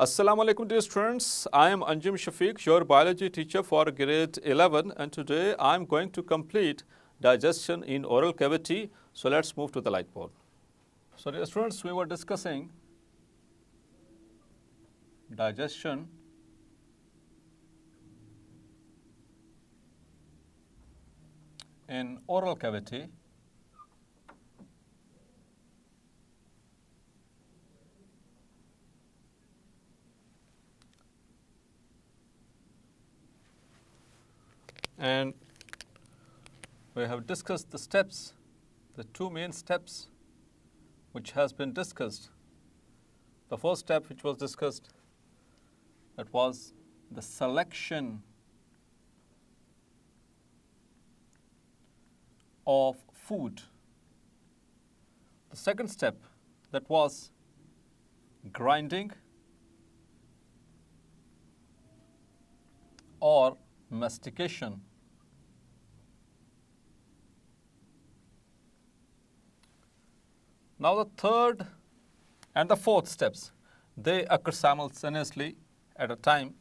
Assalamu alaikum dear students, I am Anjum Shafiq, your biology teacher for grade 11, and today I am going to complete digestion in oral cavity. So let's move to the whiteboard. So dear students, we were discussing digestion in oral cavity. And we have discussed the steps, the two main steps which has been discussed. The first step which was discussed, that was the selection of food. The second step, that was grinding or mastication. Now the third and the fourth steps, they occur simultaneously at a time.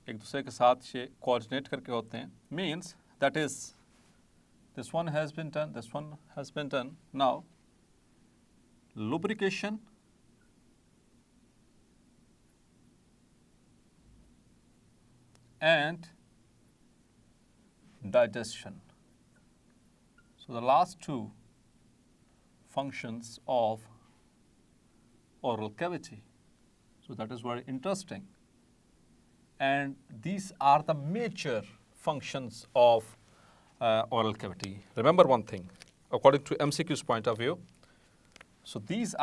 एक दूसरे के साथ ये coordinate करके होते हैं. Means that is, this one has been done, this one has been done. Now, lubrication and digestion. So the last two functions of oral cavity. So that is very interesting. And these are the major functions of oral cavity. Remember one thing, according to MCQ's point of view. So these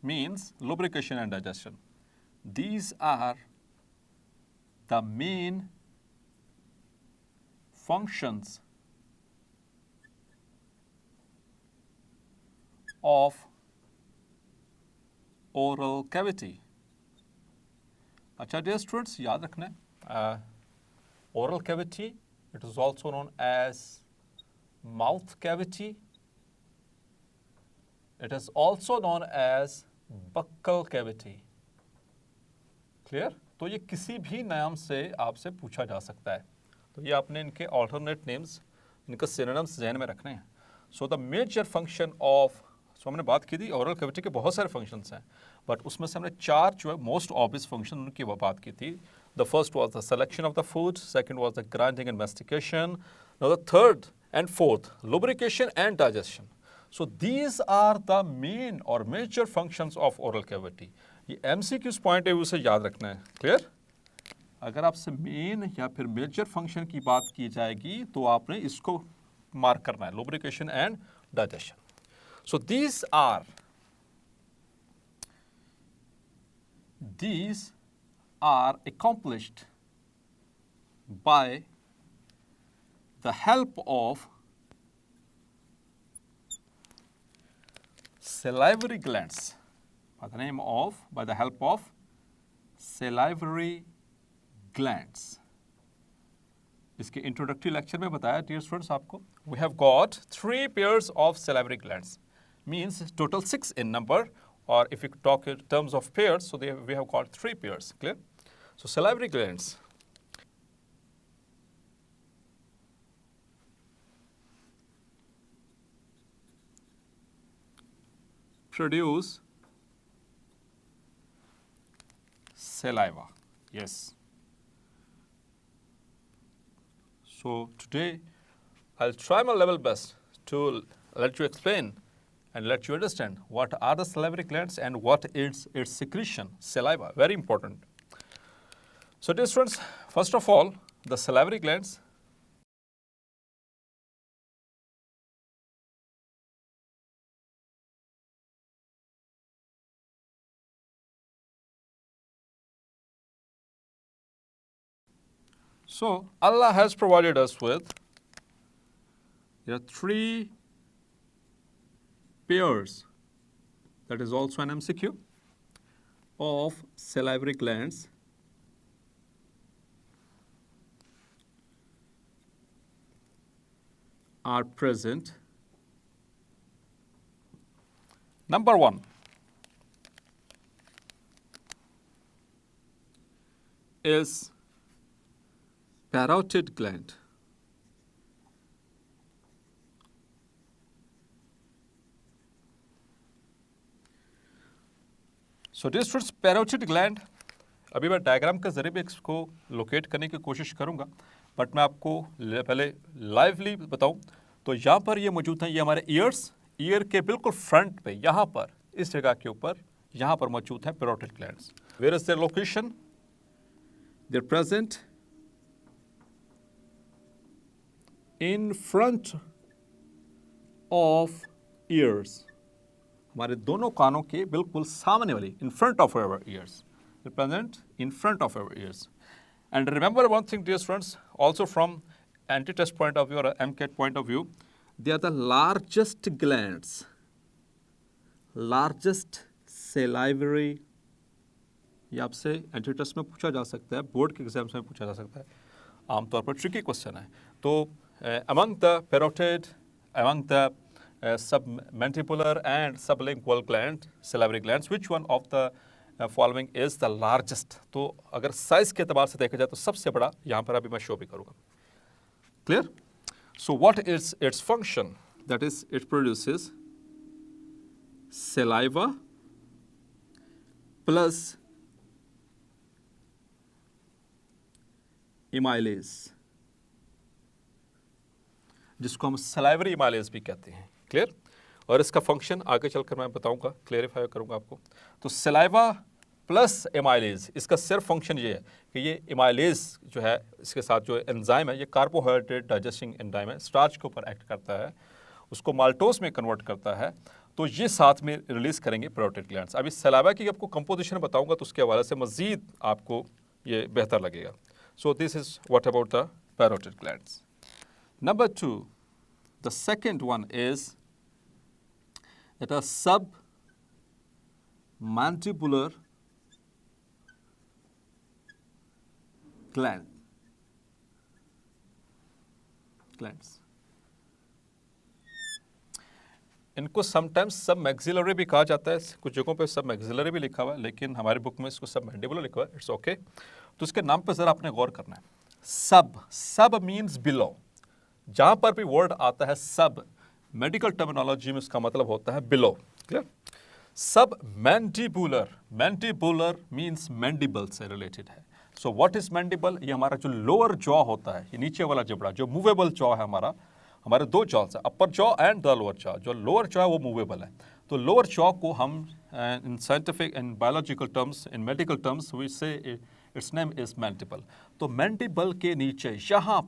means lubrication and digestion. These are the main functions of oral cavity. अच्छा dear students, याद रखना है, oral cavity, it is also known as mouth cavity. It is also known as buccal cavity. Clear? तो ये किसी भी नाम से आपसे पूछा जा सकता है. तो ये आपने इनके alternate names, इनका synonyms ज़हन में रखने हैं. So the major function of, so हमने बात की थी oral cavity के बहुत सारे functions हैं, but उसमें से हमने चार जो है most obvious function उनकी बात की थी. The first was the selection of the food, second was the grinding and mastication, now the third and fourth, lubrication and digestion. So these are the main or major functions of oral cavity. ये MCQ's point of view से याद रखना है. Clear? अगर आपसे main या फिर major function की बात की जाएगी तो आपने इसको mark करना है, lubrication and digestion. So these are accomplished by the help of salivary glands, by the help of salivary glands. इसके introductory lecture में बताया dear students आपको, we have got 3 pairs of salivary glands, means total 6 in number, or if you talk in terms of pairs, so we have got 3 pairs. Clear? So salivary glands produce saliva. Yes. So today I'll try my level best to let you explain and let you understand what are the salivary glands and what is its secretion, saliva, very important. So dear students, first of all, the salivary glands So Allah has provided us with, there are 3 pairs, that is also an MCQ, of salivary glands are present. Number 1 is parotid gland. So dear students, parotid gland, अभी मैं diagram के जरिए भी इसको locate करने की कोशिश करूंगा, बट मैं आपको पहले लाइवली बताऊं तो यहाँ पर ये मौजूद हैं, ये हमारे ईयर के बिल्कुल फ्रंट पे, यहाँ पर इस जगह के ऊपर यहाँ पर मौजूद हैं parotid glands. Where is their location? They're present in front of ears, हमारे दोनों कानों के बिल्कुल सामने वाली, in front of our ears, present in front of our ears. And remember one thing, dear students, also from anti-test point of view or MCAT point of view, they are the largest glands, largest salivary. ये आपसे anti-test में पूछा जा सकता है, board के exams में पूछा जा सकता है, आमतौर पर ट्रिकी क्वेश्चन है. तो among the parotid, among the submandibular and sublingual gland, salivary glands, which one of the following is the largest? तो अगर साइज के एतबार से देखा जाए तो सबसे बड़ा यहाँ पर अभी मैं शो भी करूँगा. Clear? So what is its function? That is it produces saliva plus amylase, जिसको हम सलाइवरी इमाइलेज भी कहते हैं. क्लियर? और इसका फंक्शन आगे चलकर मैं बताऊंगा, क्लेरिफाई करूंगा आपको. तो सलाइवा प्लस एमाइलेज, इसका सिर्फ फंक्शन ये है कि ये एमाइलेज जो है, इसके साथ जो एंजाइम है, ये कार्बोहाइड्रेट डाइजेस्टिंग एंजाइम है, स्टार्च के ऊपर एक्ट करता है, उसको माल्टोज में कन्वर्ट करता है. तो ये साथ में रिलीज करेंगे पैरोटिड ग्लैंड्स. अभी सलाइवा की आपको कंपोजिशन बताऊंगा तो उसके हवाले से मजीद आपको ये बेहतर लगेगा. So this is what about the parotid glands. Number 2, the second one is that are submandibular glands. इनको समटाइम्स सब मैक्सिलरी भी कहा जाता है, कुछ जगहों पे सब मैक्सिलरी भी लिखा हुआ है, लेकिन हमारे बुक में इसको सब मैंडिबुलर लिखा हुआ है. It's okay. तो इसके नाम पे जरा आपने गौर करना है. सब मीन्स बिलो. जहां पर भी वर्ड आता है सब, मेडिकल टर्मिनोलॉजी में इसका मतलब होता है बिलो. क्लियर? सब मैंडिबुलर, मैंडिबुलर मीन्स मैंडिबल से रिलेटेड है. सो व्हाट इज मैंडिबल? ये हमारा जो लोअर जॉ होता है, ये नीचे वाला जबड़ा, जो मूवेबल जॉ है हमारा, हमारे दो जॉस है, upper jaw and the lower jaw. जो लोअर जॉ है वो मूवेबल है. तो लोअर जॉ को हम in scientific in biological terms, in medical terms we say its name is mandible. तो मैंडिबल के नीचे यहाँ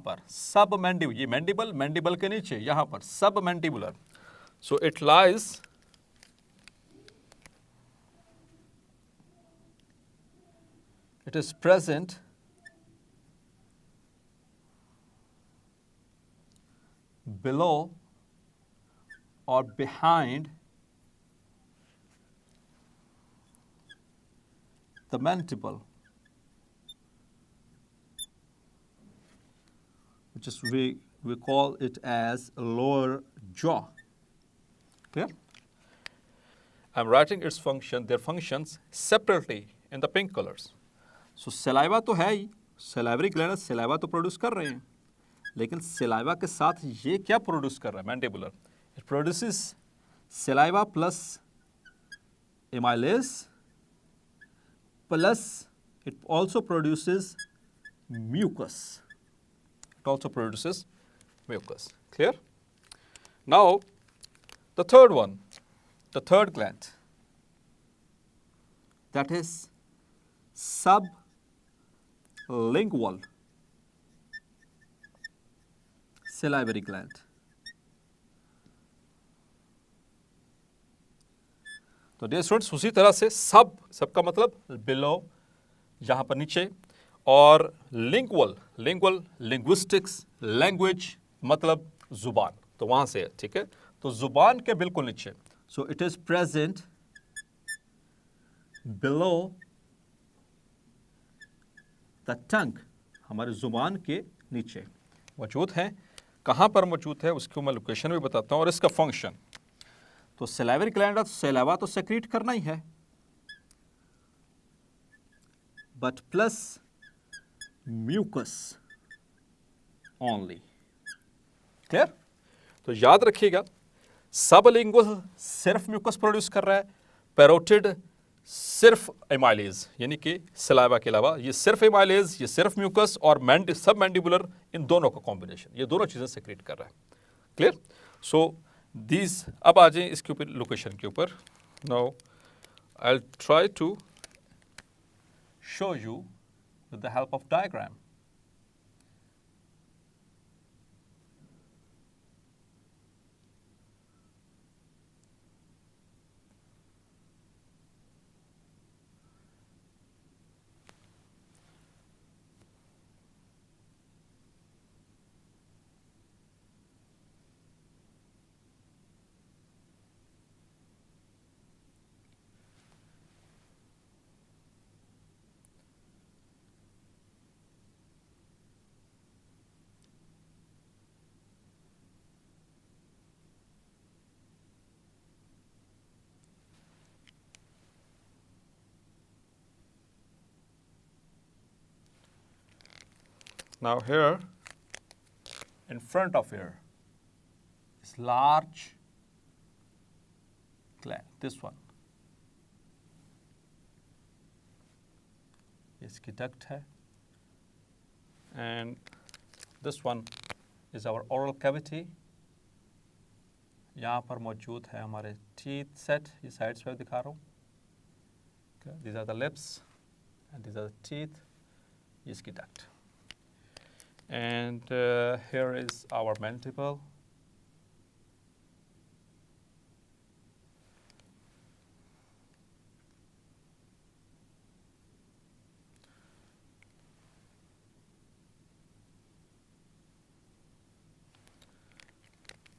पर सब मैंडिबल, ये मैंडिबल के नीचे यहाँ पर सब mandibular. So it lies it is present below or behind the mandible, which is we call it as lower jaw. Clear? I'm writing its function, their functions separately in the pink colors. So saliva तो है ही, salivary gland saliva तो produce कर रहे हैं, लेकिन saliva के साथ ये क्या प्रोड्यूस कर रहा है? Mandibular. It produces saliva plus amylase plus it also produces mucus. It also produces mucus. Clear? Now the third one, the third gland, that is sublingual salivary gland. तो डियर स्टूडेंट्स, उसी तरह से सब का मतलब बिलो, यहाँ पर नीचे, और लिंगुअल लिंग्विस्टिक्स, लैंग्वेज मतलब जुबान, तो वहाँ से है. ठीक है, तो जुबान के बिल्कुल नीचे. So it is present below the tongue, हमारे जुबान के नीचे मौजूद हैं. कहाँ पर मौजूद है उसको मैं लोकेशन भी बताता हूँ और इसका फंक्शन। तो सलाइवरी ग्लैंड है तो सलाइवा तो सेक्रीट करना ही है, but plus mucus only. Clear? तो याद रखिएगा, सबलिंगुअल सिर्फ म्यूकस प्रोड्यूस कर रहा है, पैरोटिड सिर्फ एमाइलेज, यानी कि सलाइवा के अलावा ये सिर्फ एमाइलेज, ये सिर्फ म्यूकस और सब मैंडिबुलर, इन दोनों का कॉम्बिनेशन, ये दोनों चीजें सेक्रेट कर रहा है। क्लियर? सो दीज, अब आ जाए इसके ऊपर लोकेशन के ऊपर। Now I will try to show you with the help of diagram. Now here, in front of here, is large gland, this one. इसकी duct है, and this one is our oral cavity. यहाँ पर मौजूद है हमारे teeth set, ये sides पे दिखा रहा हूँ। Okay, these are the lips and these are the teeth. ये इसकी duct. And here is our mandible.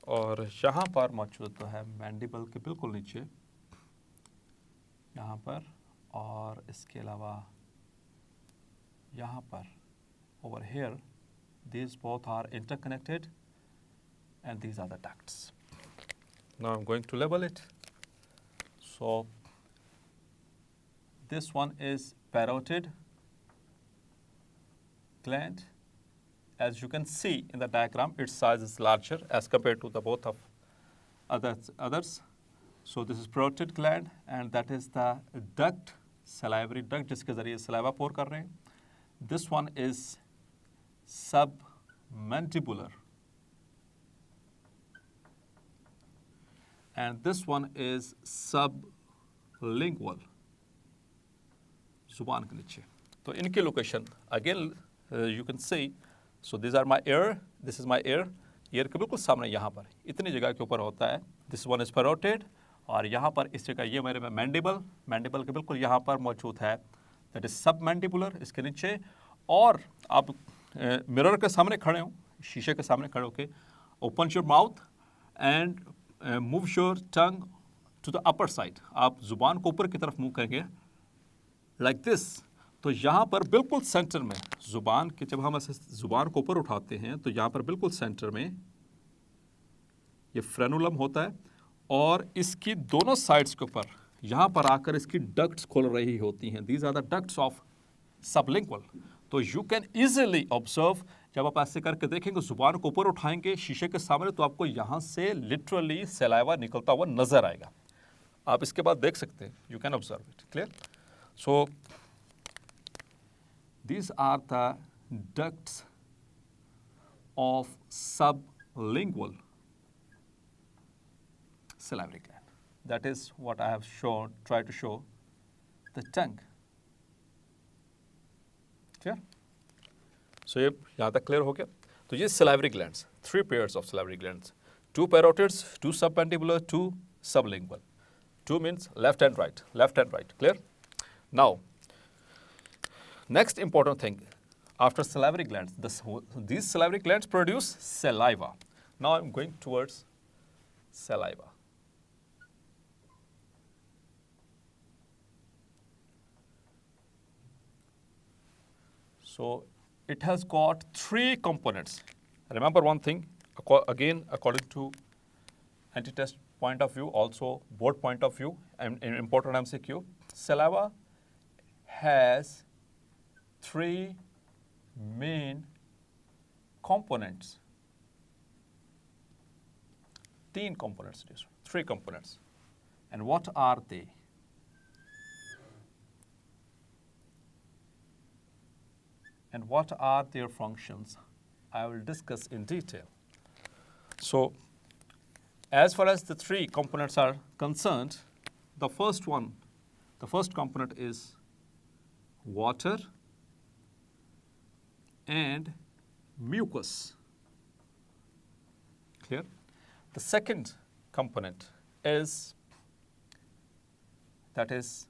और यहाँ पर मौजूद तो है मैंडिबल के बिल्कुल नीचे, यहाँ पर, और इसके अलावा यहाँ पर, over here, these both are interconnected and these are the ducts. Now I'm going to label it. So this one is parotid gland. As you can see in the diagram, its size is larger as compared to the both of others. So this is parotid gland and that is the duct, salivary duct जिसके ज़रिए saliva pour कर रहे हैं. This one is submandibular and this one is sublingual, जुबान के नीचे. तो इनकी location again you can see. So these are my ear, this is my ear. Year के बिल्कुल सामने यहाँ पर इतनी जगह के ऊपर होता है. This one is parotid और यहाँ पर इस जगह ये मेरे में मैंडिबल, मैंडिबल के बिल्कुल यहाँ पर मौजूद है, that is सबमैंडिबुलर, इसके नीचे. और आप मिरर के सामने खड़े हो, शीशे के सामने खड़े होके open your mouth and move your tongue to the upper side. आप जुबान को ऊपर की तरफ मूव करेंगे लाइक दिस. तो यहाँ पर बिल्कुल सेंटर में जुबान के, जब हम ऐसे जुबान को ऊपर उठाते हैं तो यहाँ पर बिल्कुल सेंटर में ये फ्रेनुलम होता है और इसकी दोनों साइड्स के ऊपर यहाँ पर आकर इसकी डक्ट्स खोल रही होती हैं. These are the ducts of sublingual. So you can easily observe, जब आप ऐसे करके देखेंगे, जुबान को ऊपर उठाएंगे शीशे के सामने, तो आपको यहाँ से लिटरली सलाइवा निकलता हुआ नजर आएगा. आप इसके बाद देख सकते हैं, you can observe it. Clear? So these are the ducts of sublingual salivary gland. That is what I have shown, tried to show the tongue. Clear? So ये यहाँ तक clear हो गया. तो ये salivary glands, 3 pairs of salivary glands, 2 parotids, 2 submandibular, 2 sublingual. 2 means left and right, left and right. Clear? Now, next important thing, after salivary glands, these salivary glands produce saliva. Now I'm going towards saliva. So it has got 3 components. Remember one thing, again according to anti-test point of view, also board point of view, and important MCQ, saliva has three main components. Three components. And what are they? And what are their functions? I will discuss in detail. So, as far as the three components are concerned, the first component is water and mucus. Clear? The second component is, that is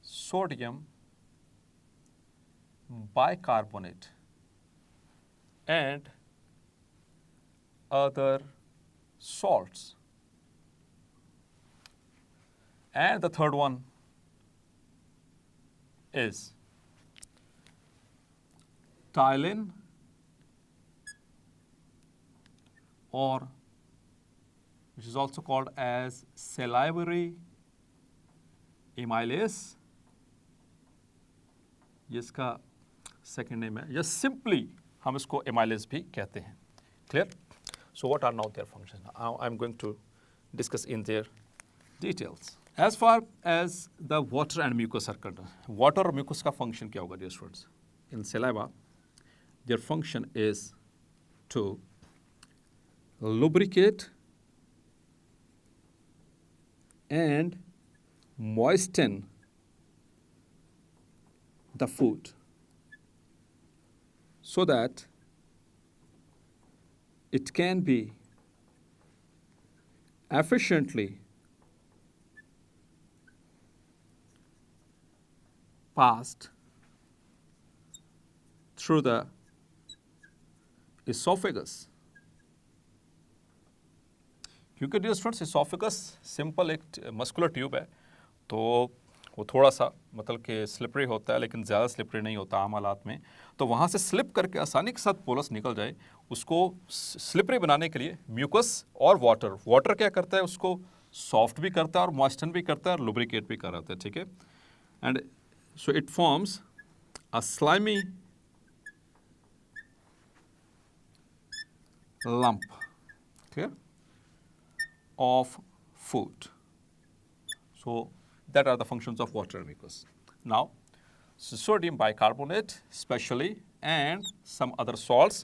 sodium bicarbonate and other salts. And the third one is ptyalin, or which is also called as salivary amylase. जिसका second name है, या simply हम इसको amylase भी कहते हैं. Clear? So what are now their functions? Now I'm going to discuss in their details. As far as the water and mucus are concerned, water और mucus का function क्या होगा, dear students? In saliva, their function is to lubricate and moisten the food so that it can be efficiently passed through the esophagus. क्योंकि dear students esophagus simple एक muscular tube है, तो वो थोड़ा सा मतलब कि स्लिपरी होता है, लेकिन ज़्यादा स्लिपरी नहीं होता आम हालात में. तो वहाँ से स्लिप करके आसानी के साथ पोलस निकल जाए, उसको स्लिपरी बनाने के लिए म्यूकस और वाटर क्या करता है, उसको सॉफ्ट भी करता है और मॉइस्टन भी करता है और लुब्रिकेट भी कराता है. ठीक है? And so it forms a slimy lump, clear, of food. So that are the functions of water and mucus. Now, so sodium bicarbonate especially and some other salts.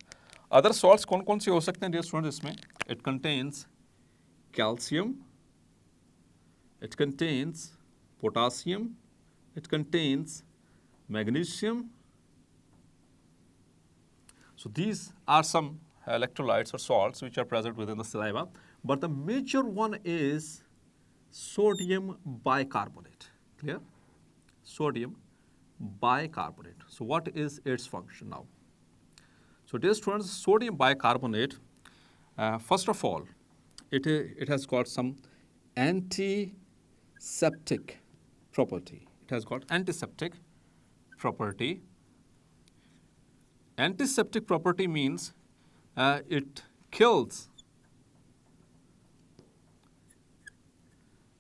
Other salts कौन कौन से हो सकते हैं dear students इसमें? It contains calcium, it contains potassium, it contains magnesium. So these are some electrolytes or salts which are present within the saliva, but the major one is sodium bicarbonate. Clear? Sodium bicarbonate. So what is its function now? So dear students, sodium bicarbonate, first of all, it has got some antiseptic property. It has got antiseptic property. Antiseptic property means it kills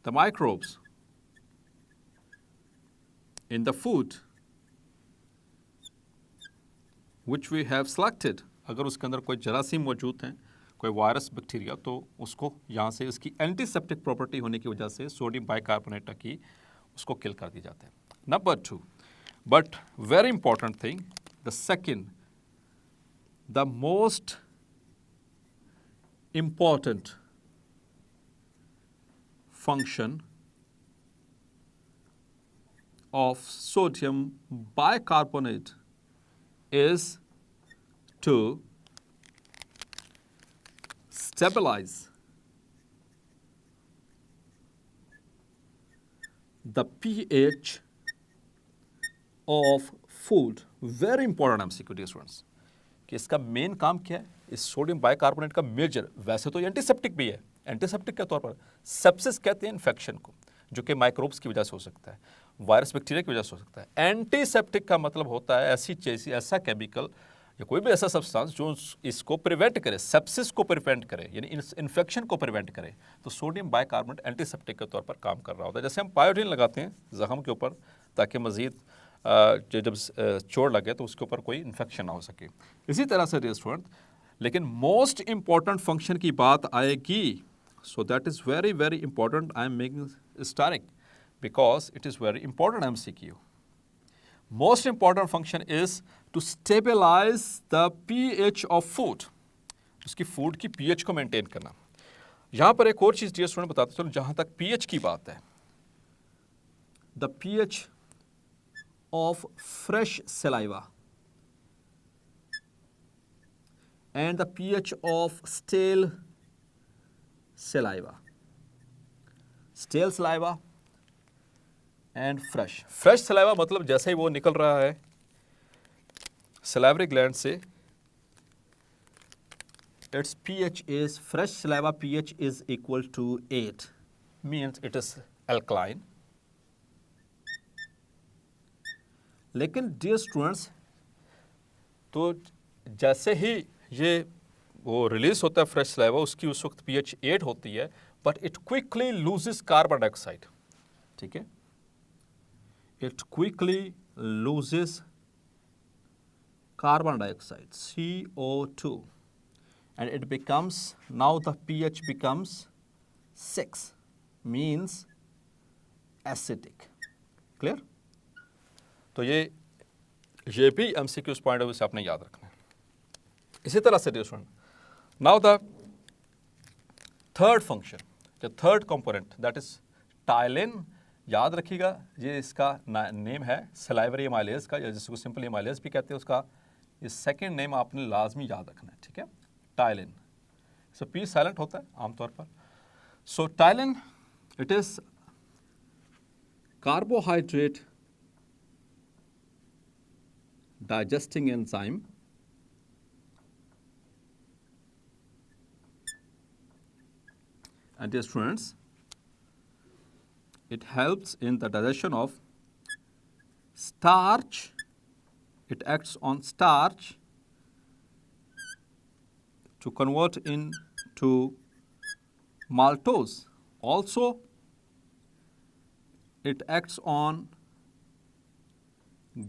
the microbes in the food which we have selected. अगर उसके अंदर कोई जरासीम मौजूद हैं, कोई virus bacteria, तो उसको यहाँ से इसकी एंटीसेप्टिक प्रॉपर्टी होने की वजह से सोडियम बाइकार्बोनेट की उसको किल कर दी जाते हैं. Number 2, but very important thing, the second, the most important function of sodium bicarbonate is to stabilize the pH of food. Very important MCQ, dear students. कि इसका मेन काम क्या है? इस सोडियम बाइकार्बोनेट का मेजर, वैसे तो एंटीसेप्टिक भी है, एंटीसेप्टिक के तौर पर सेप्सिस कहते हैं इन्फेक्शन को, जो कि माइक्रोब्स की वजह से हो सकता है, वायरस बैक्टीरिया की वजह से हो सकता है. एंटीसेप्टिक का मतलब होता है ऐसी चीज, ऐसा केमिकल या कोई भी ऐसा सब्सटेंस जो इसको प्रिवेंट करे, सेप्सिस को प्रिवेंट करे, यानी इन्फेक्शन को प्रिवेंट करे, तो सोडियम बाइकार्बोनेट एंटीसेप्टिक के तौर पर काम कर रहा होता है। जैसे हम पायोडीन लगाते हैं जख्म के ऊपर ताकि मज़ीद जब चोट लगे तो उसके ऊपर कोई इन्फेक्शन ना हो सके। इसी तरह से डियर स्टूडेंट, लेकिन मोस्ट इम्पॉर्टेंट फंक्शन की बात आएगी, so that is very very important, I am making asterisk because it is very important MCQ। Most important function is to stabilize the pH of food, उसकी food की pH को maintain करना। यहाँ पर एक और चीज़ डियर स्टूडेंट बताते चलो, जहाँ तक pH की बात है, the pH of fresh saliva and the pH of stale saliva, stale saliva and fresh saliva मतलब जैसे ही वो निकल रहा है सलाइवरी ग्लैंड से, it's pH is, fresh saliva pH is equal to 8, means it is alkaline. लेकिन dear students, तो जैसे ही ये वो रिलीज होता है फ्रेश सलाइवा, उसकी उस वक्त pH 8 होती है, but it quickly loses carbon dioxide, ठीक है, it quickly loses carbon dioxide, CO2, and it becomes, now the pH becomes 6, means acidic. Clear? तो ये भी MCQ पॉइंट ऑफ व्यू से आपने याद रखना है। इसी तरह से dear student, now the third function, the third component, that is ptyalin. याद रखिएगा, ये इसका नेम है सलाइवरी एमाइलेज का, या जिसको सिंपल एमाइलेज भी कहते हैं, उसका ये सेकंड नेम आपने लाजमी याद रखना है, ठीक है, टाइलिन। सो पी साइलेंट होता है आमतौर पर। So ptyalin, it is carbohydrate digesting enzyme and dear students, it helps in the digestion of starch. It acts on starch to convert into maltose. Also, it acts on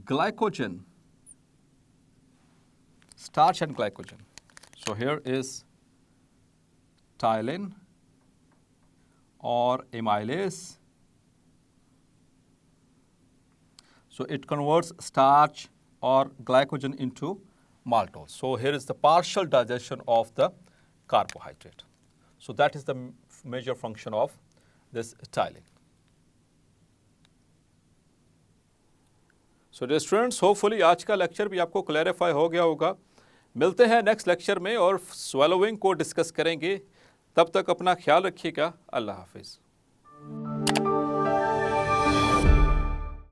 glycogen, starch and glycogen. So here is tylen or amylase. So it converts starch or glycogen into maltose. So here is the partial digestion of the carbohydrate. So that is the major function of this tylen. So dear students, hopefully आज का lecture भी आपको clarify हो गया होगा। मिलते हैं next lecture में और swallowing को डिस्कस करेंगे। तब तक अपना ख्याल रखिएगा। अल्लाह हाफिज़।